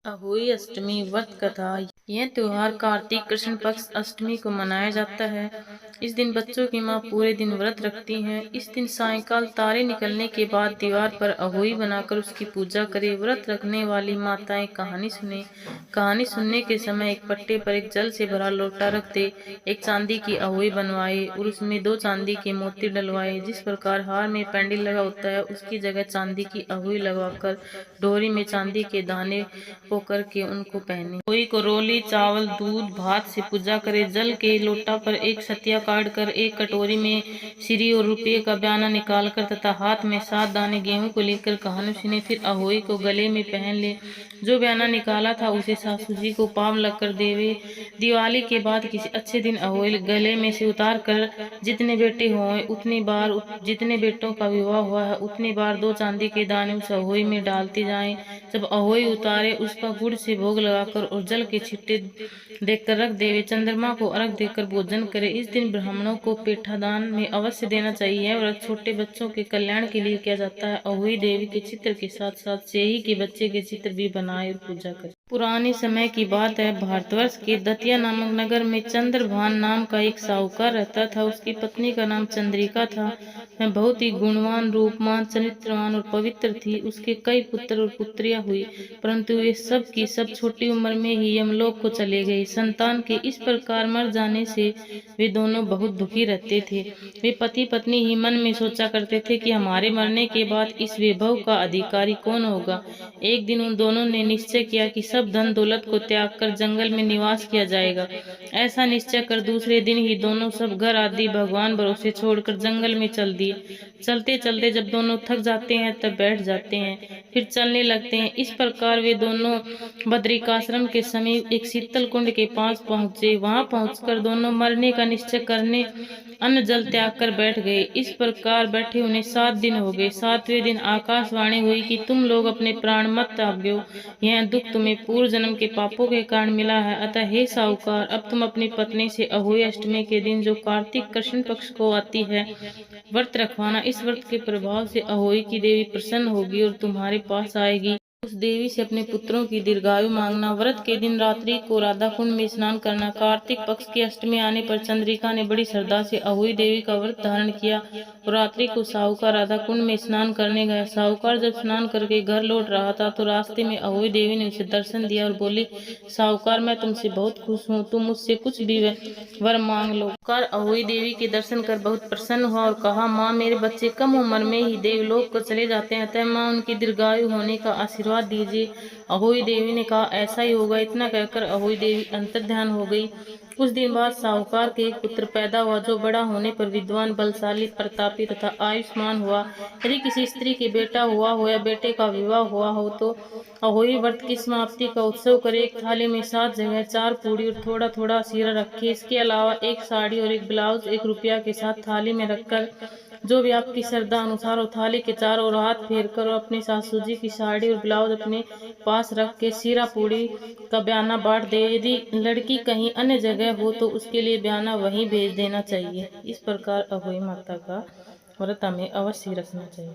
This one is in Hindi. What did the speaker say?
अहोई अष्टमी व्रत कथा। यह त्योहार कार्तिक कृष्ण पक्ष अष्टमी को मनाया जाता है। इस दिन बच्चों की मां पूरे दिन व्रत रखती हैं। इस दिन सायंकाल तारे निकलने के बाद दीवार पर अहोई बनाकर उसकी पूजा करें। व्रत रखने वाली माताएं कहानी सुने। कहानी सुनने के समय एक पट्टे पर एक जल से भरा लोटा रख दे, एक चांदी की अहोई बनवाए और उसमें 2 चांदी के मोती डलवाए। जिस प्रकार हार में पैंडल लगा होता है, उसकी जगह चांदी की अहोई लगवाकर डोरी में चांदी के दाने पोकर के उनको पहने। कोई को रोली चावल दूध भात से पूजा करे। जल के लोटा पर एक सतिया काट कर एक कटोरी में श्री और रुपये का बयाना निकाल कर तथा हाथ में 7 दाने गेहूं को लेकर कहानी सुने। फिर अहोई को गले में पहन ले। जो बयाना निकाला था उसे सासू जी को पाव लगकर देवे। दिवाली के बाद किसी अच्छे दिन अहोई गले में से उतार कर जितने बेटे हुए उतनी बार, जितने बेटों का विवाह हुआ है उतनी बार 2 चांदी के दाने उस अहोई में डालते जाएं। जब अहोई उतारे उसका गुड़ से भोग लगाकर और जल के छिट्टे देकर रख देवे। चंद्रमा को अर्घ देकर भोजन करे। इस दिन ब्राह्मणों को पेठा दान में अवश्य देना चाहिए। और छोटे बच्चों के कल्याण के लिए किया जाता है। अहोई देवी के चित्र के साथ साथ सेही के बच्चे के चित्र भी बनाए और पूजा करे। पुराने समय की बात है। भारतवर्ष के दतिया नामक नगर में चंद्रभान नाम का एक साहूकार रहता था। उसकी पत्नी का नाम चंद्रिका था। वह बहुत ही गुणवान, रूपवान, चरित्रवान और पवित्र थी। उसके कई पुत्र और पुत्रियां हुई, परंतु वे सब की सब छोटी उम्र में ही यमलोक को चले गए। संतान के इस प्रकार मर जाने से वे दोनों बहुत दुखी रहते थे। वे पति पत्नी ही मन में सोचा करते थे कि हमारे मरने के बाद इस वैभव का अधिकारी कौन होगा। एक दिन उन दोनों ने निश्चय किया कि सब धन दौलत को त्याग कर जंगल में निवास किया जाएगा। ऐसा निश्चय कर दूसरे दिन ही दोनों सब घर आदि भगवान भरोसे छोड़कर जंगल में चल दिए। चलते चलते जब दोनों थक जाते हैं तब बैठ जाते हैं, फिर चलने लगते हैं। इस प्रकार वे दोनों बद्रिकाश्रम के समीप एक शीतल कुंड के पास पहुंचे। वहां पहुंचकर दोनों मरने का निश्चय करने अन्न जल त्याग कर बैठ गए। इस प्रकार बैठे उन्हें 7 दिन हो गए। 7वें दिन आकाशवाणी हुई कि तुम लोग अपने प्राण मत त्यागो, यह दुख तुम्हें पूर्व जन्म के पापों के कारण मिला है। अतः हे साहूकार, अब तुम अपनी पत्नी से अहोई अष्टमी के दिन, जो कार्तिक कृष्ण पक्ष को आती है, व्रत रखवाना। इस व्रत के प्रभाव से अहोई की देवी प्रसन्न होगी और तुम्हारे पास आएगी। उस देवी से अपने पुत्रों की दीर्घायु मांगना। व्रत के दिन रात्रि को राधा कुंड में स्नान करना। कार्तिक पक्ष की अष्टमी आने पर चंद्रिका ने बड़ी श्रद्धा से अहोई देवी का व्रत धारण किया और रात्रि को साहूकार राधा कुंड में स्नान करने गया। साहूकार जब स्नान करके घर लौट रहा था तो रास्ते में अहोई देवी ने उसे दर्शन दिया और बोली, साहूकार, मैं तुमसे बहुत खुश हूँ, तुम मुझसे कुछ भी वर मांग लो। साहूकार अहोई देवी के दर्शन कर बहुत प्रसन्न हुआ और कहा, माँ, मेरे बच्चे कम उम्र में ही देवलोक को चले जाते हैं, अतः माँ उनकी दीर्घायु होने का आशीर्वाद दीजिए। अहोई देवी ने कहा, ऐसा ही होगा। इतना कहकर अहोई देवी अंतर्ध्यान हो गई। कुछ दिन बाद साहूकार के एक पुत्र पैदा हुआ, जो बड़ा होने पर विद्वान, बलशाली, प्रतापी तथा आयुष्मान हुआ। यदि किसी स्त्री के बेटा हुआ हो या बेटे का विवाह हुआ हो तो अहोई व्रत की समाप्ति का उत्सव करे। एक थाली में 7 जगह 4 पूड़ी और थोड़ा थोड़ा सीरा रखे। इसके अलावा एक साड़ी और एक ब्लाउज 1 रुपया के साथ थाली में रखकर जो भी आपकी श्रद्धा अनुसार हो थाली के चारों ओर हाथ फेर कर और अपनी सासू जी की साड़ी और ब्लाउज अपने पास रख के सीरा पूड़ी का बयाना बांट दे। यदि लड़की कहीं अन्य जगह हो तो उसके लिए बयाना वहीं भेज देना चाहिए। इस प्रकार अहोई माता का व्रत हमें अवश्य रखना चाहिए।